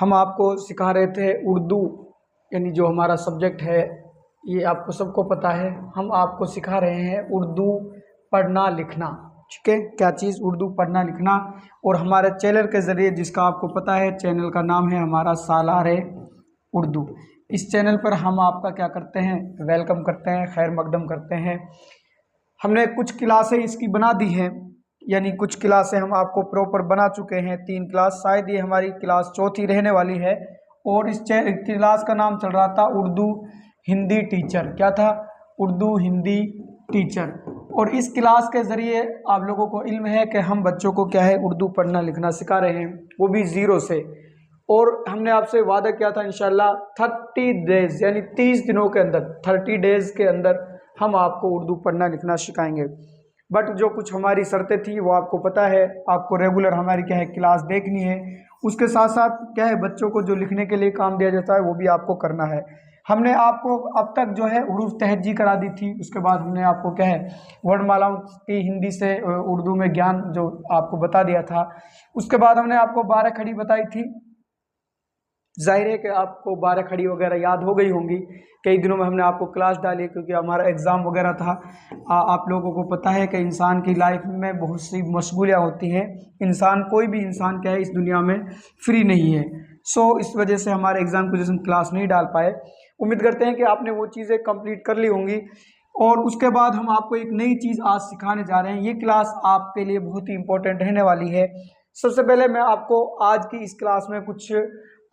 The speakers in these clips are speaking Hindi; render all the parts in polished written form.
हम आपको सिखा रहे थे उर्दू, यानी जो हमारा सब्जेक्ट है ये आपको सबको पता है। हम आपको सिखा रहे हैं उर्दू पढ़ना लिखना, ठीक है। क्या चीज़? उर्दू पढ़ना लिखना। और हमारे चैनल के ज़रिए, जिसका आपको पता है चैनल का नाम है हमारा सालार उर्दू, इस चैनल पर हम आपका क्या करते हैं, वेलकम करते हैं, खैर मकदम करते हैं। हमने कुछ क्लासें इसकी बना दी हैं, यानी कुछ क्लासें हम आपको प्रॉपर बना चुके हैं, 3 क्लास, शायद ये हमारी क्लास चौथी रहने वाली है। और इस क्लास का नाम चल रहा था उर्दू हिंदी टीचर। क्या था? उर्दू हिंदी टीचर। और इस क्लास के ज़रिए आप लोगों को इल्म है कि हम बच्चों को क्या है, उर्दू पढ़ना लिखना सिखा रहे हैं, वो भी ज़ीरो से। और हमने आपसे वादा किया था इंशाल्लाह 30 डेज़ यानी 30 दिनों के अंदर, 30 डेज़ के अंदर हम आपको उर्दू पढ़ना लिखना सिखाएंगे। बट जो कुछ हमारी शर्तें थी वो आपको पता है, आपको रेगुलर हमारी क्या है क्लास देखनी है, उसके साथ साथ क्या है बच्चों को जो लिखने के लिए काम दिया जाता है वो भी आपको करना है। हमने आपको अब तक जो है हुरूफ तहज्जी करा दी थी, उसके बाद हमने आपको क्या है वर्णमालाओं की हिंदी से उर्दू में ज्ञान जो आपको बता दिया था। उसके बाद हमने आपको 12 खड़ी बताई थी। जाहिर है कि आपको 12 खड़ी वगैरह याद हो गई होंगी, कई दिनों में हमने आपको क्लास डाली क्योंकि हमारा एग्ज़ाम वगैरह था। आप लोगों को पता है कि इंसान की लाइफ में बहुत सी मशगूलियाँ होती हैं, इंसान कोई भी इंसान क्या है इस दुनिया में फ्री नहीं है। सो इस वजह से हमारे एग्ज़ाम की वजह से हम क्लास नहीं डाल पाए। उम्मीद करते हैं कि आपने वो चीज़ें कंप्लीट कर ली होंगी। और उसके बाद हम आपको एक नई चीज़ आज सिखाने जा रहे हैं। ये क्लास आपके लिए बहुत ही इंपॉर्टेंट रहने वाली है। सबसे पहले मैं आपको आज की इस क्लास में कुछ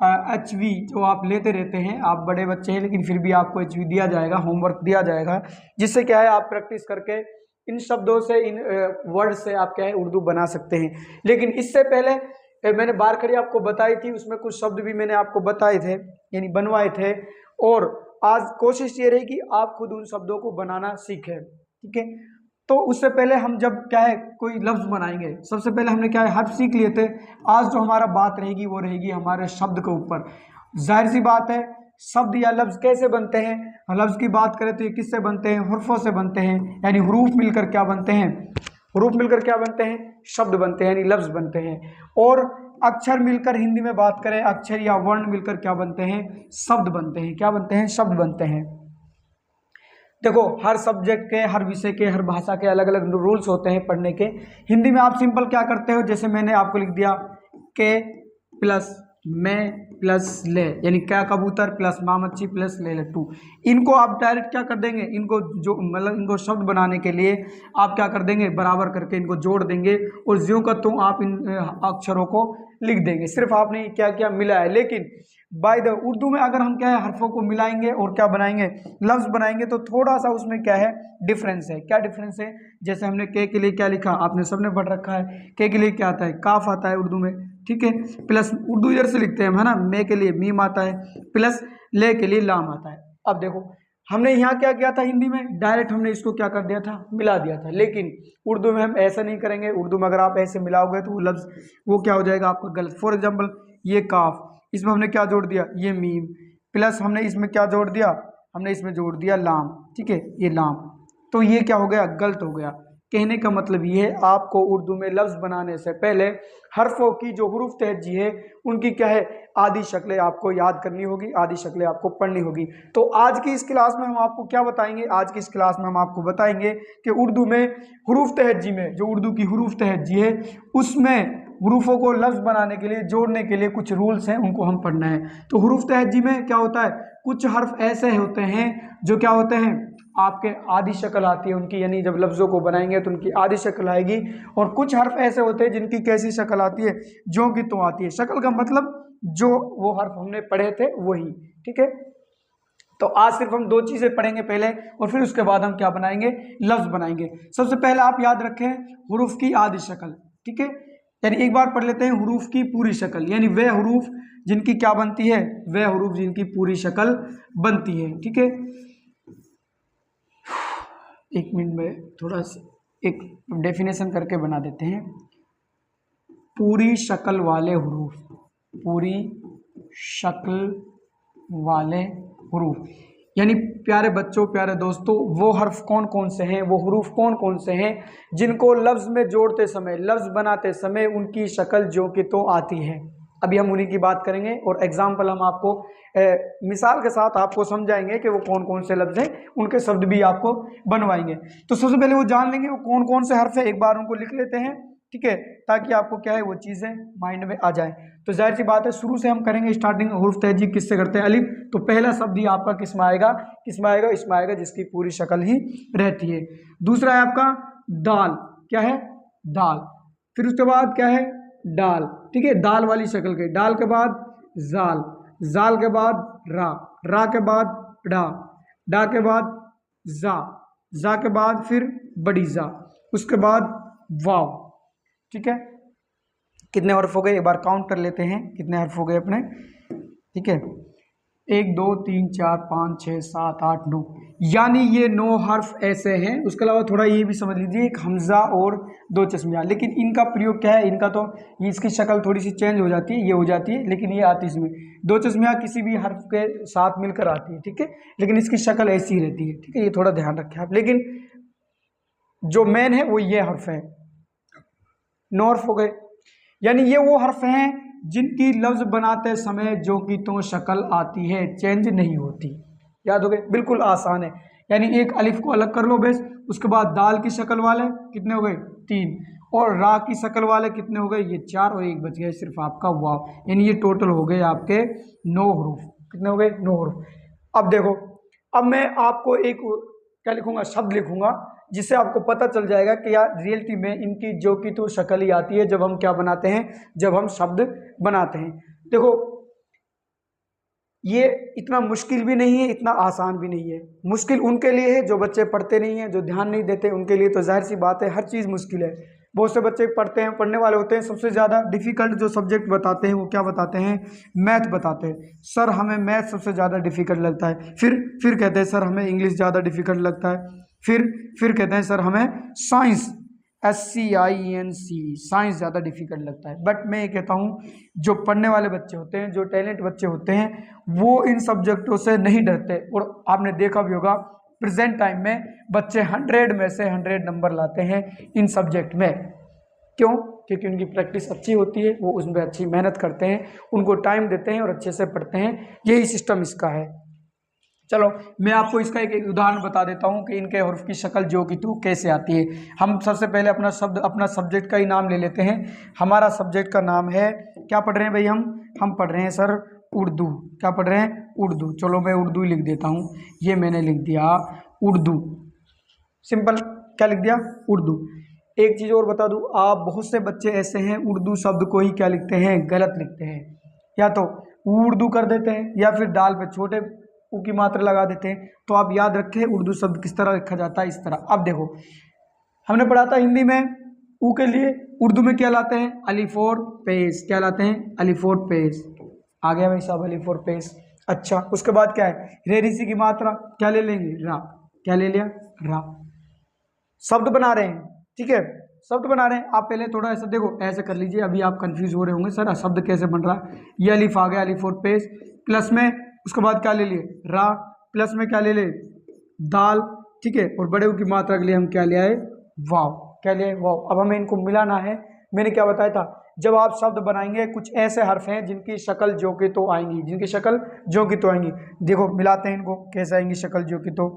HV जो आप लेते रहते हैं, आप बड़े बच्चे हैं लेकिन फिर भी आपको HV दिया जाएगा, होमवर्क दिया जाएगा, जिससे क्या है आप प्रैक्टिस करके इन शब्दों से, इन वर्ड से आप क्या है उर्दू बना सकते हैं। लेकिन इससे पहले मैंने बार खड़ी आपको बताई थी, उसमें कुछ शब्द भी मैंने आपको बताए थे यानी बनवाए थे। और आज कोशिश ये रही कि आप खुद उन शब्दों को बनाना सीखें, ठीक है। तो उससे पहले हम जब क्या है कोई लफ्ज़ बनाएंगे, सबसे पहले हमने क्या है हर्फ सीख लिए थे। आज जो हमारा बात रहेगी वो रहेगी हमारे शब्द के ऊपर। जाहिर सी बात है शब्द या लफ्ज़ कैसे बनते हैं। लफ्ज़ की बात करें तो ये किससे बनते हैं? हुर्फों से बनते हैं, यानी हरूफ मिलकर क्या बनते हैं? हरूफ मिलकर क्या बनते हैं? शब्द बनते हैं, यानी लफ्ज़ बनते हैं। और अक्षर मिलकर, हिंदी में बात करें, अक्षर या वर्ण मिलकर क्या बनते हैं? शब्द बनते हैं। क्या बनते हैं? शब्द बनते हैं। देखो हर सब्जेक्ट के, हर विषय के, हर भाषा के अलग अलग रूल्स होते हैं पढ़ने के। हिंदी में आप सिंपल क्या करते हो, जैसे मैंने आपको लिख दिया के प्लस मैं प्लस ले, यानी क्या कबूतर प्लस माँ मच्छी प्लस ले लट्टू। इनको आप डायरेक्ट क्या कर देंगे, इनको जो मतलब इनको शब्द बनाने के लिए आप क्या कर देंगे, बराबर करके इनको जोड़ देंगे और ज्यों का त्यों आप इन अक्षरों को लिख देंगे। सिर्फ आपने क्या क्या मिला है। लेकिन बाय द उर्दू में अगर हम क्या है हरफों को मिलाएंगे और क्या बनाएंगे, लफ्ज़ बनाएंगे, तो थोड़ा सा उसमें क्या है डिफरेंस है। क्या डिफरेंस है? जैसे हमने के लिए क्या लिखा, आपने सबने पढ़ रखा है, के लिए क्या आता है? काफ आता है उर्दू में, ठीक है। प्लस उर्दू इधर से लिखते हैं हम, है ना। मे के लिए मीम आता है, प्लस ले के लिए लाम आता है। अब देखो हमने यहाँ क्या किया था, हिंदी में डायरेक्ट हमने इसको क्या कर दिया था, मिला दिया था। लेकिन उर्दू में हम ऐसा नहीं करेंगे। उर्दू में अगर आप ऐसे मिलाओगे तो वो लफ्ज़ वो क्या हो जाएगा आपका गलत। फॉर एग्जाम्पल ये काफ, इसमें हमने क्या जोड़ दिया, ये मीम, प्लस हमने इसमें क्या जोड़ दिया, हमने इसमें जोड़ दिया लाम, ठीक है, ये लाम। तो ये क्या हो गया, गलत हो गया। कहने का मतलब ये है आपको उर्दू में लफ्ज़ बनाने से पहले हरफों की जो हुरूफ तहज्जी है उनकी क्या है आदि शक्लें आपको याद करनी होगी, आदि शक्लें आपको पढ़नी होगी। तो आज की इस क्लास में हम आपको क्या बताएंगे, आज की इस क्लास में हम आपको बताएंगे कि उर्दू में हुरूफ तहज्जी में, जो उर्दू की हुरूफ तहज्जी है उसमें हुरूफों को लफ्ज़ बनाने के लिए, जोड़ने के लिए कुछ रूल्स हैं, उनको हम पढ़ना है। तो हुरूफ तहज्जी में क्या होता है, कुछ हर्फ ऐसे होते हैं जो क्या होते हैं आपके आदि शक्ल आती है उनकी, यानी जब लफ्ज़ों को बनाएंगे तो उनकी आदि शक्ल आएगी। और कुछ हर्फ ऐसे होते हैं जिनकी कैसी शक्ल आती है, जो कि तो आती है। शक्ल का मतलब जो वो हर्फ हमने पढ़े थे वही, ठीक है। तो आज सिर्फ हम 2 चीज़ें पढ़ेंगे पहले, और फिर उसके बाद हम क्या बनाएंगे, लफ्ज़ बनाएंगे। सबसे पहले आप याद रखें हुरूफ की आदि शक्ल, ठीक है। यानी एक बार पढ़ लेते हैं हुरूफ की पूरी शक्ल, यानी वह हुरूफ जिनकी क्या बनती है, वह हुरूफ जिनकी पूरी शक्ल बनती है, ठीक है। एक मिनट में थोड़ा सा एक डेफिनेशन करके बना देते हैं। पूरी शक्ल वाले हुरूफ, पूरी शक्ल वाले हुरूफ, यानी प्यारे बच्चों, प्यारे दोस्तों, वो हर्फ कौन कौन से हैं, वो हुरूफ कौन कौन से हैं जिनको लफ्ज़ में जोड़ते समय, लफ्ज़ बनाते समय उनकी शक्ल जो कि तो आती है। अभी हम उन्हीं की बात करेंगे और एग्जाम्पल हम आपको मिसाल के साथ आपको समझाएंगे कि वो कौन कौन से लफ्ज़ हैं, उनके शब्द भी आपको बनवाएंगे। तो सबसे पहले वो जान लेंगे वो कौन कौन से हर्फ है, एक बार उनको लिख लेते हैं, ठीक है, ताकि आपको क्या है वो चीज़ें माइंड में आ जाए। तो जाहिर सी बात है शुरू से हम करेंगे स्टार्टिंग, हुर्फ तहजीब किससे करते हैं, अलिफ। तो पहला शब्द ही आपका किस में आएगा, इसमें आएगा जिसकी पूरी शक्ल ही रहती है। दूसरा है आपका दाल, क्या है, दाल। फिर उसके बाद क्या है, डाल, ठीक है, दाल वाली शक्ल के। डाल के बाद जाल, जाल के बाद रा के बाद डा के बाद जा के बाद फिर बड़ी जा, उसके बाद वाव, ठीक है। कितने हर्फ हो गए, एक बार काउंट कर लेते हैं कितने हर्फ हो गए अपने, ठीक है, 1 2 3 4 5 6 7 8 9, यानी ये 9 हर्फ ऐसे हैं। उसके अलावा थोड़ा ये भी समझ लीजिए, एक हमजा और 2 चश्मिया, लेकिन इनका प्रयोग क्या है, इनका तो इसकी शक्ल थोड़ी सी चेंज हो जाती है, ये हो जाती है, लेकिन ये आती इसमें 2 चश्मिया किसी भी हर्फ के साथ मिलकर आती है, ठीक है, लेकिन इसकी शक्ल ऐसी ही रहती है, ठीक है, ये थोड़ा ध्यान रखें आप। लेकिन जो मेन है वो ये हर्फ है, 9 हर्फ हो गए, यानी ये वो हर्फ हैं जिनकी लफ्ज बनाते समय जो की तो शक्ल आती है, चेंज नहीं होती। याद हो गए, बिल्कुल आसान है। यानी एक अलिफ को अलग कर लो बेस, उसके बाद दाल की शक्ल वाले कितने हो गए 3, और रा की शक्ल वाले कितने हो गए ये 4, और एक बच गया सिर्फ आपका वाव, यानी ये टोटल हो गए आपके 9 हरूफ। कितने हो गए 9 हरूफ। अब देखो, अब मैं आपको एक क्या लिखूंगा, शब्द लिखूंगा, जिससे आपको पता चल जाएगा कि यार रियलिटी में इनकी जो की तो शक्ल ही आती है जब हम क्या बनाते हैं, जब हम शब्द बनाते हैं। देखो ये इतना मुश्किल भी नहीं है, इतना आसान भी नहीं है। मुश्किल उनके लिए है जो बच्चे पढ़ते नहीं हैं, जो ध्यान नहीं देते, उनके लिए तो जाहिर सी बात है हर चीज़ मुश्किल है। बहुत से बच्चे पढ़ते हैं, पढ़ने वाले होते हैं, सबसे ज़्यादा डिफ़िकल्ट जो सब्जेक्ट बताते हैं वो क्या बताते हैं, मैथ बताते हैं। सर हमें मैथ सबसे ज़्यादा डिफ़िकल्ट लगता है, फिर कहते हैं सर हमें इंग्लिश ज़्यादा डिफ़िकल्ट लगता है, फिर कहते हैं सर हमें साइंस SCIENC साइंस ज़्यादा डिफ़िकल्ट लगता है। बट मैं ये कहता हूँ जो पढ़ने वाले बच्चे होते हैं, जो टैलेंट बच्चे होते हैं, वो इन सब्जेक्टों से नहीं डरते। और आपने देखा भी होगा प्रेजेंट टाइम में बच्चे 100 में से 100 नंबर लाते हैं इन सब्जेक्ट में। क्यों? क्योंकि उनकी प्रैक्टिस अच्छी होती है, वो उसमें अच्छी मेहनत करते हैं, उनको टाइम देते हैं और अच्छे से पढ़ते हैं। यही सिस्टम इसका है। चलो मैं आपको इसका एक उदाहरण बता देता हूँ कि इनके हर्फ की शक्ल जो की तो कैसे आती है। हम सबसे पहले अपना सब्जेक्ट का ही नाम ले लेते हैं। हमारा सब्जेक्ट का नाम है, क्या पढ़ रहे हैं भाई हम पढ़ रहे हैं सर उर्दू। क्या पढ़ रहे हैं? उर्दू। चलो मैं उर्दू लिख देता हूँ, ये मैंने लिख दिया उर्दू, सिंपल। क्या लिख दिया? उर्दू। एक चीज़ और बता दूँ, आप बहुत से बच्चे ऐसे हैं उर्दू शब्द को ही क्या लिखते हैं, गलत लिखते हैं। या तो उर्दू कर देते हैं या फिर दाल पे छोटे ऊ की मात्रा लगा देते हैं। तो आप याद रखें उर्दू शब्द किस तरह लिखा जाता है, इस तरह। अब देखो हमने पढ़ा था हिंदी में ऊ के लिए, उर्दू में क्या लाते हैं, अलिफ और पेश। क्या लाते हैं? अलिफ और पेश। आ गया भाई साहब अलिफ और पेश। अच्छा, उसके बाद क्या है, रेरिसी की मात्रा क्या ले लेंगे, रा। क्या ले लिया? रा। शब्द बना रहे हैं, ठीक है, शब्द बना रहे हैं। आप पहले थोड़ा ऐसा देखो, ऐसे कर लीजिए, अभी आप कंफ्यूज हो रहे होंगे सर शब्द कैसे बन रहा है। ये अलिफ आ गया, अलिफ और पेश, प्लस में उसके बाद क्या ले लिए, रा, प्लस में क्या ले ले, दाल, ठीक है, और बड़े की मात्रा के लिए हम क्या ले आए, वाव। क्या ले आए? वाव। अब हमें इनको मिलाना है। मैंने क्या बताया था, जब आप शब्द बनाएंगे कुछ ऐसे हर्फ हैं जिनकी शक्ल जो की तो आएंगी, जिनकी शक्ल जो की तो आएंगी। देखो मिलाते हैं इनको, कैसे आएंगी शक्ल जो की तो,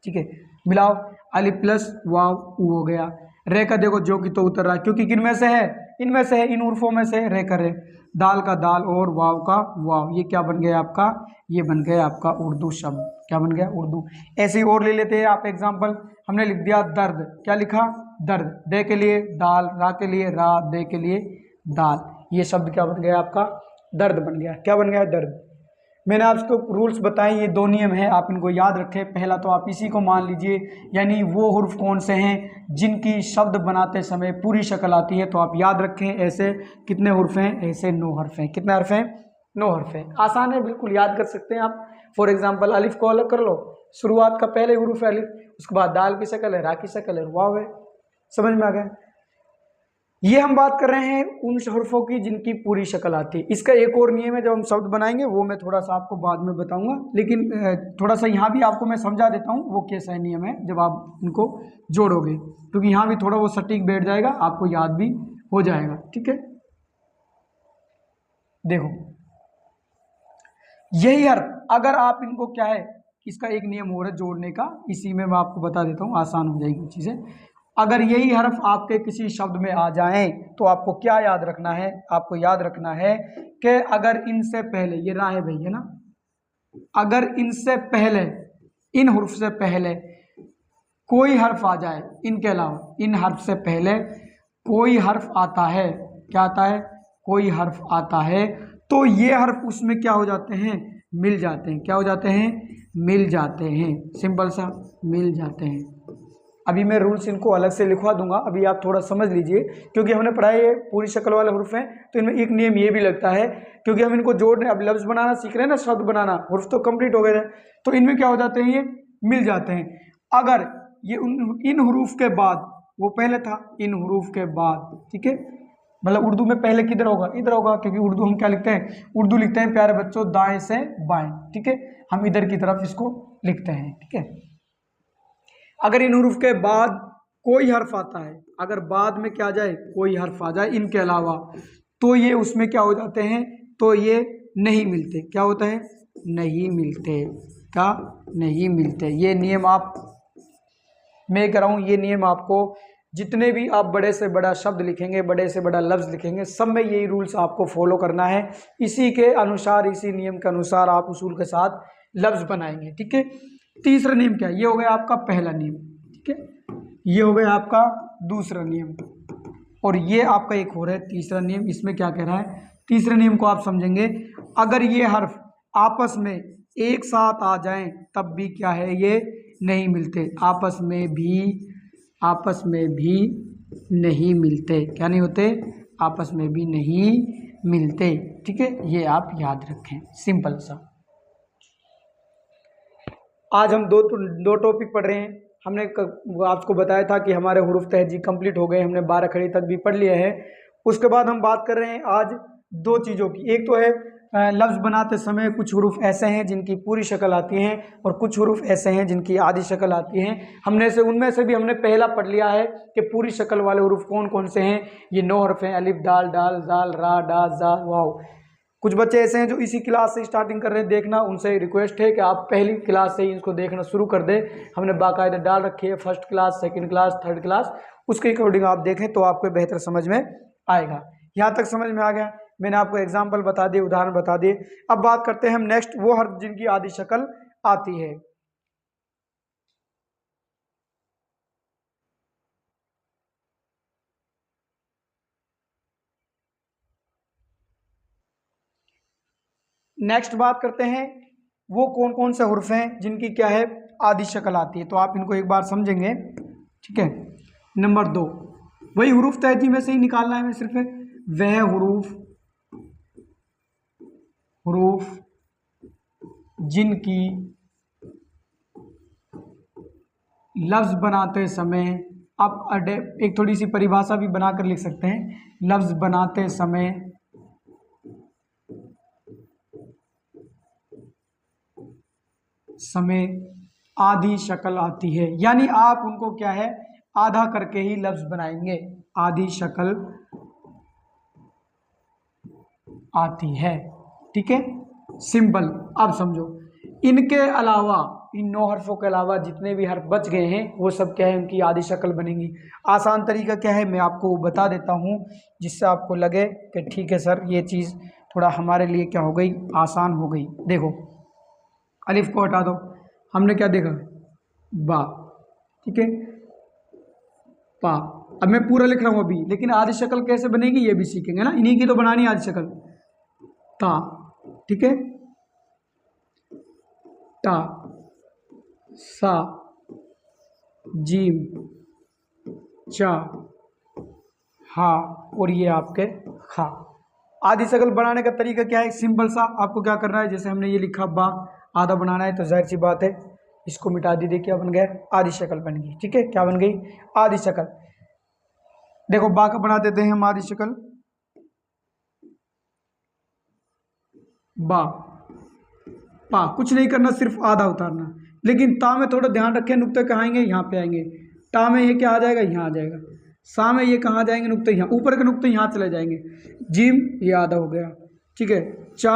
ठीक है, मिलाओ। अलिफ प्लस वाव ऊ हो गया। रे का देखो जो की तो उतर रहा है, क्योंकि किन में से है, इनमें से है, इन उर्फों में से रे का रे। दाल का दाल और वाव का वाव। ये क्या बन गया आपका, ये बन गया आपका उर्दू शब्द। क्या बन गया? उर्दू। ऐसे ही और ले लेते हैं आप एग्जाम्पल। हमने लिख दिया दर्द। क्या लिखा? दर्द। दे के लिए दाल, रा के लिए रा, दे के लिए दाल। ये शब्द क्या बन गया आपका? दर्द बन गया। क्या बन गया? दर्द। मैंने आपको रूल्स बताए, ये 2 नियम हैं, आप इनको याद रखें। पहला तो आप इसी को मान लीजिए, यानी वो हुर्फ कौन से हैं जिनकी शब्द बनाते समय पूरी शक्ल आती है। तो आप याद रखें ऐसे कितने हुर्फ हैं, ऐसे 9 हर्फ हैं। कितने हर्फ हैं? 9 हर्फ हैं। आसान है, बिल्कुल याद कर सकते हैं आप। फॉर एग्जाम्पल अलिफ को अलग कर लो, शुरुआत का पहले हुर्फ है अलिफ, उसके बाद दाल की शक्ल है, रा की शक्ल है, वाव है। समझ में आ गया? ये हम बात कर रहे हैं उन हर्फों की जिनकी पूरी शक्ल आती है। इसका एक और नियम है, जब हम शब्द बनाएंगे वो मैं थोड़ा सा आपको बाद में बताऊंगा, लेकिन थोड़ा सा यहाँ भी आपको मैं समझा देता हूँ वो कैसा नियम है जब आप इनको जोड़ोगे, क्योंकि यहाँ भी थोड़ा वो सटीक बैठ जाएगा, आपको याद भी हो जाएगा। ठीक है, देखो यही हर्फ अगर आप इनको क्या है, इसका एक नियम हो रहा है जोड़ने का, इसी में मैं आपको बता देता हूँ, आसान हो जाएगी चीज़ें। अगर यही हर्फ आपके किसी शब्द में आ जाएं तो आपको क्या याद रखना है, आपको याद रखना है कि अगर इनसे पहले, ये राह है भाई है ना, अगर इनसे पहले, इन हुर्फ से पहले कोई हर्फ आ जाए, इनके अलावा इन हर्फ से पहले कोई हर्फ आता है, क्या आता है, कोई हर्फ आता है, तो ये हर्फ उसमें क्या हो जाते हैं, मिल जाते हैं। क्या हो जाते हैं, मिल जाते हैं, सिंपल सा मिल जाते हैं। अभी मैं रूल्स इनको अलग से लिखवा दूंगा, अभी आप थोड़ा समझ लीजिए, क्योंकि हमने पढ़ा है ये पूरी शक्ल वाले हुर्फ हैं, तो इनमें एक नियम ये भी लगता है, क्योंकि हम इनको जोड़ने, अब लफ्ज़ बनाना सीख रहे हैं ना, शब्द बनाना, हुर्फ तो कंप्लीट हो गए थे, तो इनमें क्या हो जाते हैं, ये मिल जाते हैं। अगर ये इन हुरूफ के बाद, वो पहले था इन हुरूफ के बाद, ठीक है, मतलब उर्दू में पहले किधर होगा, इधर होगा, क्योंकि उर्दू हम क्या लिखते हैं, उर्दू लिखते हैं प्यारे बच्चों दाएं से बाएं, ठीक है, हम इधर की तरफ इसको लिखते हैं, ठीक है। अगर इन हुरूफ के बाद कोई हर्फ आता है, अगर बाद में क्या आ जाए, कोई हर्फ आ जाए इनके अलावा, तो ये उसमें क्या हो जाते हैं, तो ये नहीं मिलते। क्या होता है, नहीं मिलते, क्या नहीं मिलते। ये नियम आप, मैं कह रहा हूँ, ये नियम आपको जितने भी आप बड़े से बड़ा शब्द लिखेंगे, बड़े से बड़ा लफ्ज़ लिखेंगे, सब में यही रूल्स आपको फॉलो करना है। इसी के अनुसार, इसी नियम के अनुसार आप उसूल के साथ लफ्ज़ बनाएंगे, ठीक है। तीसरा नियम क्या है, ये हो गया आपका पहला नियम, ठीक है, ये हो गया आपका दूसरा नियम, और ये आपका एक हो रहा है तीसरा नियम। इसमें क्या कह रहा है, तीसरे नियम को आप समझेंगे, अगर ये हर्फ आपस में एक साथ आ जाएं तब भी क्या है, ये नहीं मिलते, आपस में भी नहीं मिलते। क्या नहीं होते, आपस में भी नहीं मिलते, ठीक है, ये आप याद रखें, सिंपल सा। आज हम दो टॉपिक पढ़ रहे हैं। हमने आपको बताया था कि हमारे हुरूफ तहजीब कंप्लीट हो गए, हमने 12 खड़ी तक भी पढ़ लिया है। उसके बाद हम बात कर रहे हैं आज दो चीज़ों की। एक तो है लफ्ज़ बनाते समय कुछ हुरूफ ऐसे हैं जिनकी पूरी शक्ल आती हैं, और कुछ हुरूफ ऐसे हैं जिनकी आधी शक्ल आती हैं। हमने से उनमें से भी हमने पहला पढ़ लिया है कि पूरी शक्ल वाले हुरूफ कौन कौन से हैं। ये 9 हर्फ हैं, अलिफ दाल डाल जाल रा डा जा वाव। कुछ बच्चे ऐसे हैं जो इसी क्लास से स्टार्टिंग कर रहे हैं देखना, उनसे रिक्वेस्ट है कि आप पहली क्लास से ही इसको देखना शुरू कर दें। हमने बाकायदा डाल रखी है, first class, second class, third class, उसके अकॉर्डिंग आप देखें तो आपको बेहतर समझ में आएगा। यहाँ तक समझ में आ गया, मैंने आपको एग्जाम्पल बता दिए, उदाहरण बता दिए। अब बात करते हैं हम नेक्स्ट, वो हर्फ जिनकी आधी शक्ल आती है। नेक्स्ट बात करते हैं वो कौन कौन से हुर्फ हैं जिनकी क्या है, आधी शक्ल आती है। तो आप इनको एक बार समझेंगे, ठीक है। नंबर 2, वही हुरूफ तहजीब में से ही निकालना है हमें सिर्फ, वह हुरूफ जिनकी लफ्ज़ बनाते समय, आप एक थोड़ी सी परिभाषा भी बनाकर लिख सकते हैं, लफ्ज़ बनाते समय आधी शक्ल आती है, यानी आप उनको क्या है, आधा करके ही लफ्ज़ बनाएंगे, आधी शक्ल आती है, ठीक है, सिंपल। अब समझो, इनके अलावा, इन 9 हर्फों के अलावा जितने भी हर्फ बच गए हैं वो सब क्या है, उनकी आधी शक्ल बनेंगी। आसान तरीका क्या है, मैं आपको बता देता हूँ, जिससे आपको लगे कि ठीक है सर, ये चीज़ थोड़ा हमारे लिए क्या हो गई, आसान हो गई। देखो, अलिफ को हटा दो, हमने क्या देखा, बा, ठीक है, पा। अब मैं पूरा लिख रहा हूँ अभी, लेकिन आधी शक्ल कैसे बनेगी ये भी सीखेंगे ना, इन्हीं की तो बनानी आधी शक्ल। ता, ठीक है, ता, सा, जीम, चा, हा, और ये आपके खा। आधी शक्ल बनाने का तरीका क्या है, सिंपल सा, आपको क्या करना है, जैसे हमने ये लिखा बा, आधा बनाना है, तो जाहिर सी बात है इसको मिटा दीजिए, क्या बन गया, आधी शक्ल बन गई, ठीक है। क्या बन गई, आधी शक्ल। देखो बा का बना देते हैं हम आधी शक्ल, बा, पा, कुछ नहीं करना, सिर्फ आधा उतारना। लेकिन ता में थोड़ा ध्यान रखें, नुक्ते कहाँ आएंगे, यहाँ पे आएंगे। ता में ये क्या आ जाएगा, यहाँ आ जाएगा। सा में ये कहाँ जाएंगे, नुक्ते यहाँ, ऊपर के नुक्ते यहाँ चले जाएंगे। जीम, ये आधा हो गया। ठीक है, चा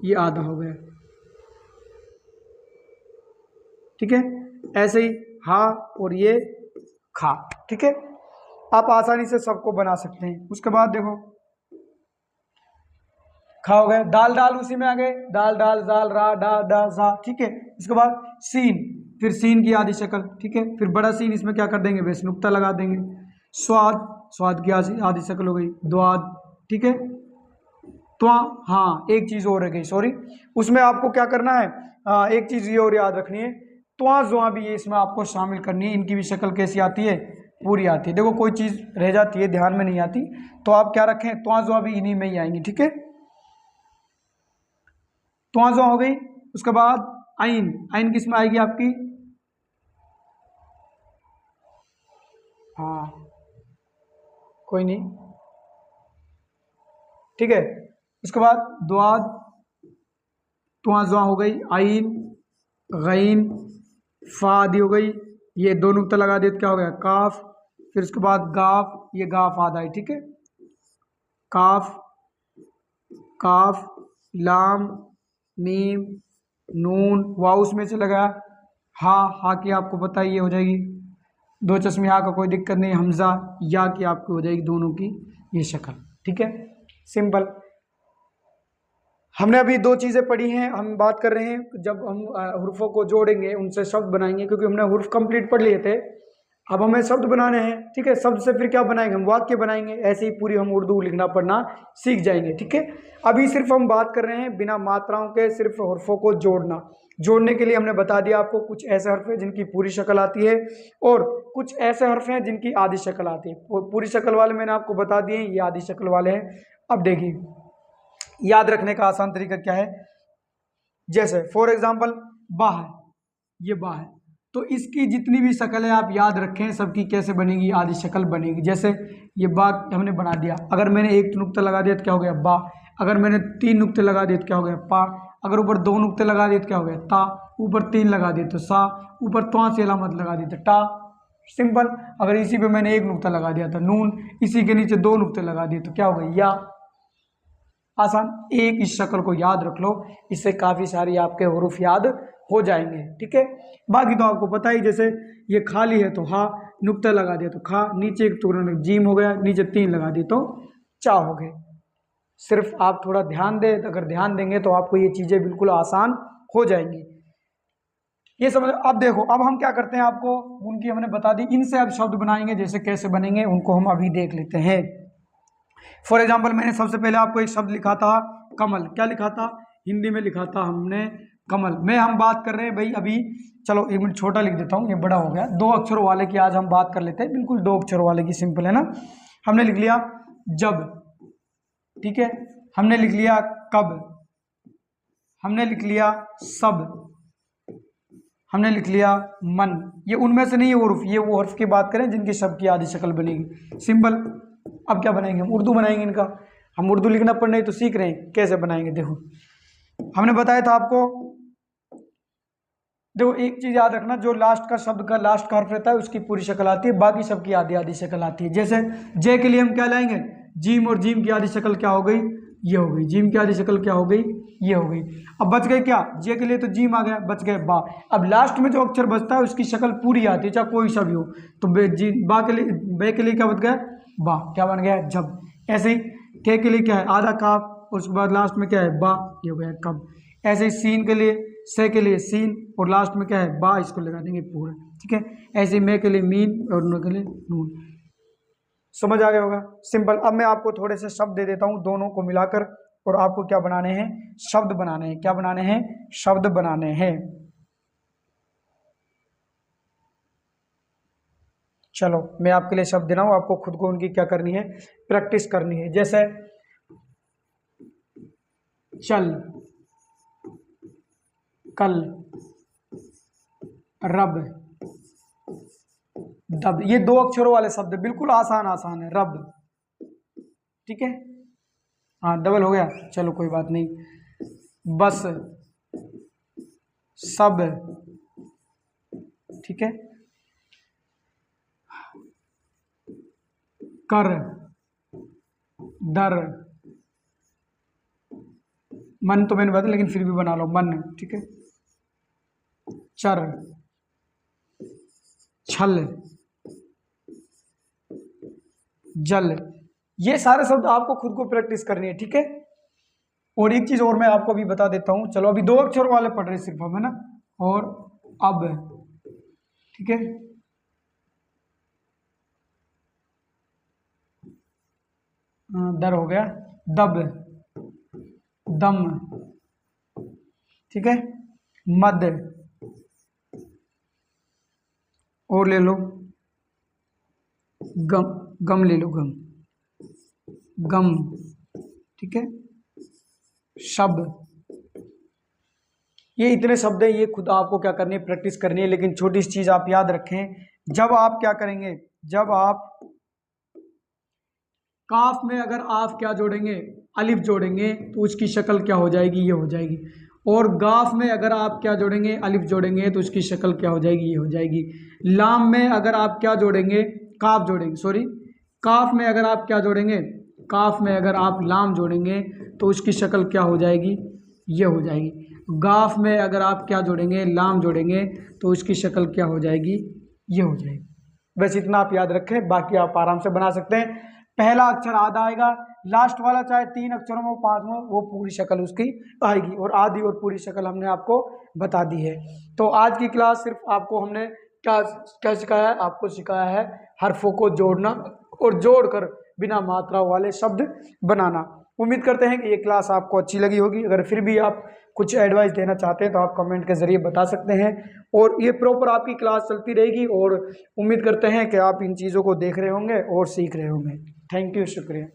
ये आधा हो गया, ठीक है। ऐसे ही हा और ये खा, ठीक है। आप आसानी से सबको बना सकते हैं। उसके बाद देखो खा हो गए, दाल दाल उसी में आ गए, दाल दाल जाल रा डा डा सा, ठीक है। इसके बाद सीन, फिर सीन की आधी शक्ल, ठीक है। फिर बड़ा सीन, इसमें क्या कर देंगे, बेस नुक्ता लगा देंगे। स्वाद, स्वाद की आधी शक्ल हो गई, द्वाद, ठीक है। तो हाँ एक चीज और रह गई, सॉरी, उसमें आपको क्या करना है, एक चीज ये और याद रखनी है, त्वा जुआ भी ये इसमें आपको शामिल करनी है। इनकी भी शक्ल कैसी आती है, पूरी आती है। देखो कोई चीज रह जाती है ध्यान में नहीं आती, तो आप क्या रखें, त्वा जुआ भी इन्हीं में ही आएंगी, ठीक है। त्वा जुआ हो गई। उसके बाद आइन, आइन किस में आएगी आपकी, हाँ कोई नहीं, ठीक है। उसके बाद द्वाद, त्वा जुआ हो गई, आइन, गईन, फा आदि हो गई, ये दो नुक्ता लगा दिए तो क्या हो गया, काफ। फिर उसके बाद गाफ, ये गाफ आधा है, ठीक है। काफ, काफ, लाम, मीम, नून, वाव उसमें से लगा, हा, हा की आपको पता ही ये हो जाएगी, दो चश्मे हा का कोई दिक्कत नहीं, हमजा, या की आपकी हो जाएगी दोनों की ये शक्ल, ठीक है। सिंपल। हमने अभी दो चीज़ें पढ़ी हैं, हम बात कर रहे हैं जब हम हुर्फों को जोड़ेंगे उनसे शब्द बनाएंगे, क्योंकि हमने हुर्फ कंप्लीट पढ़ लिए थे, अब हमें शब्द बनाने हैं, ठीक है। शब्द से फिर क्या बनाएंगे, हम वाक्य बनाएंगे। ऐसे ही पूरी हम उर्दू लिखना पढ़ना सीख जाएंगे, ठीक है। अभी सिर्फ हम बात कर रहे हैं बिना मात्राओं के, सिर्फ हुर्फों को जोड़ना। जोड़ने के लिए हमने बता दिया आपको, कुछ ऐसे हर्फ हैं जिनकी पूरी शक्ल आती है और कुछ ऐसे हर्फ हैं जिनकी आधी शक्ल आती है। पूरी शक्ल वाले मैंने आपको बता दिए, ये आधी शक्ल वाले हैं। अब देखिए याद रखने का आसान तरीका क्या है, जैसे फॉर एग्जाम्पल बा है, ये बा है, तो इसकी जितनी भी शक्ल है आप याद रखें, सबकी कैसे बनेगी, आधी शक्ल बनेगी। जैसे ये बा हमने बना दिया, अगर मैंने एक नुक्ता लगा दिया तो क्या हो गया, बा। अगर मैंने तीन नुक्ते लगा दिए तो क्या हो गया, पा। अगर ऊपर दो नुक्ते लगा दिए तो क्या हो गया, ता। ऊपर तीन लगा दिए तो सा। ऊपर त्वा से अलामत लगा दी तो टा। सिंपल। अगर इसी पे मैंने एक नुक्ता लगा दिया तो नून, इसी के नीचे दो नुक्ते लगा दिए तो क्या हो गया, या। आसान, एक इस शक्ल को याद रख लो, इससे काफ़ी सारी आपके हुरूफ याद हो जाएंगे, ठीक है। बाकी तो आपको पता ही, जैसे ये खाली है तो हा, नुक्ता लगा दिया तो खा, नीचे एक तुरंत जीम हो गया, नीचे तीन लगा दी तो चा हो गए। सिर्फ आप थोड़ा ध्यान दें, अगर ध्यान देंगे तो आपको ये चीज़ें बिल्कुल आसान हो जाएंगी, ये समझ। अब देखो, अब हम क्या करते हैं, आपको उनकी हमने बता दी, इनसे अब शब्द बनाएंगे, जैसे कैसे बनेंगे उनको हम अभी देख लेते हैं। फॉर एग्जाम्पल मैंने सबसे पहले आपको एक शब्द लिखा था कमल, क्या लिखा था, हिंदी में लिखा था हमने कमल। में हम बात कर रहे हैं भाई अभी, चलो एक मिनट छोटा लिख देता हूँ, ये बड़ा हो गया। दो अक्षरों वाले की आज हम बात कर लेते हैं, बिल्कुल दो अक्षरों वाले की, सिंपल है ना। हमने लिख लिया जब, ठीक है। हमने लिख लिया कब, हमने लिख लिया सब, हमने लिख लिया मन। ये उनमें से नहीं है हुर्फ, ये वो हर्फ की बात करें जिनकी शब्द की आधी शक्ल बनेगी, सिंपल। अब क्या बनाएंगे, हम उर्दू बनाएंगे इनका। हम उर्दू लिखना पढ़ना ही तो सीख रहे हैं, कैसे बनाएंगे देखो। हमने बताया था आपको, देखो एक चीज याद रखना, जो लास्ट का शब्द का लास्ट का हर्फ रहता है उसकी पूरी शक्ल आती है, बाकी सबकी आधी आधी शक्ल आती है। जैसे जे के लिए हम क्या लाएंगे, जीम, और जीम की आधी शक्ल क्या हो गई, ये हो गई। जीम की आधी शक्ल क्या हो गई, ये हो गई। अब बच गए क्या, जे के लिए तो जीम आ गया, बच गए बा। अब लास्ट में जो अक्षर बचता है उसकी शक्ल पूरी आती है, चाहे कोई सा भी हो। तो बा के लिए, बे के लिए क्या बच गया, बा, क्या बन गया, जब। ऐसे ही के लिए क्या है, आधा काफ, उसके बाद लास्ट में क्या है, बा, ये हो गया कब। ऐसे ही सीन के लिए, से के लिए सीन, और लास्ट में क्या है, बा, इसको लगा देंगे पूरा, ठीक है। ऐसे ही मे के लिए मीन, और नून के लिए नून। समझ आ गया होगा, सिंपल। अब मैं आपको थोड़े से शब्द दे देता हूँ दोनों को मिलाकर, और आपको क्या बनाने हैं, शब्द बनाने हैं। क्या बनाने हैं, शब्द बनाने हैं। चलो मैं आपके लिए शब्द दे रहा हूँ, आपको खुद को उनकी क्या करनी है, प्रैक्टिस करनी है। जैसे चल, कल, रब, दब, ये दो अक्षरों वाले शब्द बिल्कुल आसान आसान है, रब, ठीक है। हाँ डबल हो गया, चलो कोई बात नहीं। बस, सब, ठीक है। कर, दर, मन तो मैंने बताया लेकिन फिर भी बना लो, मन, ठीक है। चर, छल, जल, ये सारे शब्द आपको खुद को प्रैक्टिस करनी है, ठीक है। और एक चीज और मैं आपको अभी बता देता हूं, चलो अभी 2 अक्षर वाले पढ़ रहे सिर्फ हम, है ना। और अब, ठीक है, दर हो गया, दब, दम, ठीक है, मद, और ले लो गम, गम ले लो, गम, गम, ठीक है, शब्द। ये इतने शब्द हैं, ये खुद आपको क्या करनी है, प्रैक्टिस करनी है। लेकिन छोटी सी चीज आप याद रखें, जब आप क्या करेंगे, जब आप काफ में अगर आप क्या जोड़ेंगे, अलिफ जोड़ेंगे, तो उसकी शक्ल क्या हो जाएगी, ये हो जाएगी। और गाफ में अगर आप क्या जोड़ेंगे, अलिफ जोड़ेंगे, तो उसकी शक्ल क्या हो जाएगी, ये हो जाएगी। लाम में अगर आप क्या जोड़ेंगे, काफ जोड़ेंगे, सॉरी, काफ में अगर आप क्या जोड़ेंगे, काफ में अगर आप लाम जोड़ेंगे, तो उसकी शक्ल क्या हो जाएगी, ये हो जाएगी। गाफ में अगर आप क्या जोड़ेंगे, लाम जोड़ेंगे, तो उसकी शक्ल क्या हो जाएगी, ये हो जाएगी। बस इतना आप याद रखें, बाकी आप आराम से बना सकते हैं। पहला अक्षर आधा आएगा, लास्ट वाला चाहे 3 अक्षरों में 5 में, वो पूरी शक्ल उसकी आएगी। और आधी और पूरी शक्ल हमने आपको बता दी है। तो आज की क्लास सिर्फ आपको हमने क्या क्या सिखाया है, आपको सिखाया है हरफों को जोड़ना और जोड़कर बिना मात्रा वाले शब्द बनाना। उम्मीद करते हैं कि ये क्लास आपको अच्छी लगी होगी। अगर फिर भी आप कुछ एडवाइस देना चाहते हैं तो आप कमेंट के ज़रिए बता सकते हैं। और ये प्रॉपर आपकी क्लास चलती रहेगी, और उम्मीद करते हैं कि आप इन चीज़ों को देख रहे होंगे और सीख रहे होंगे। थैंक यू, शुक्रिया।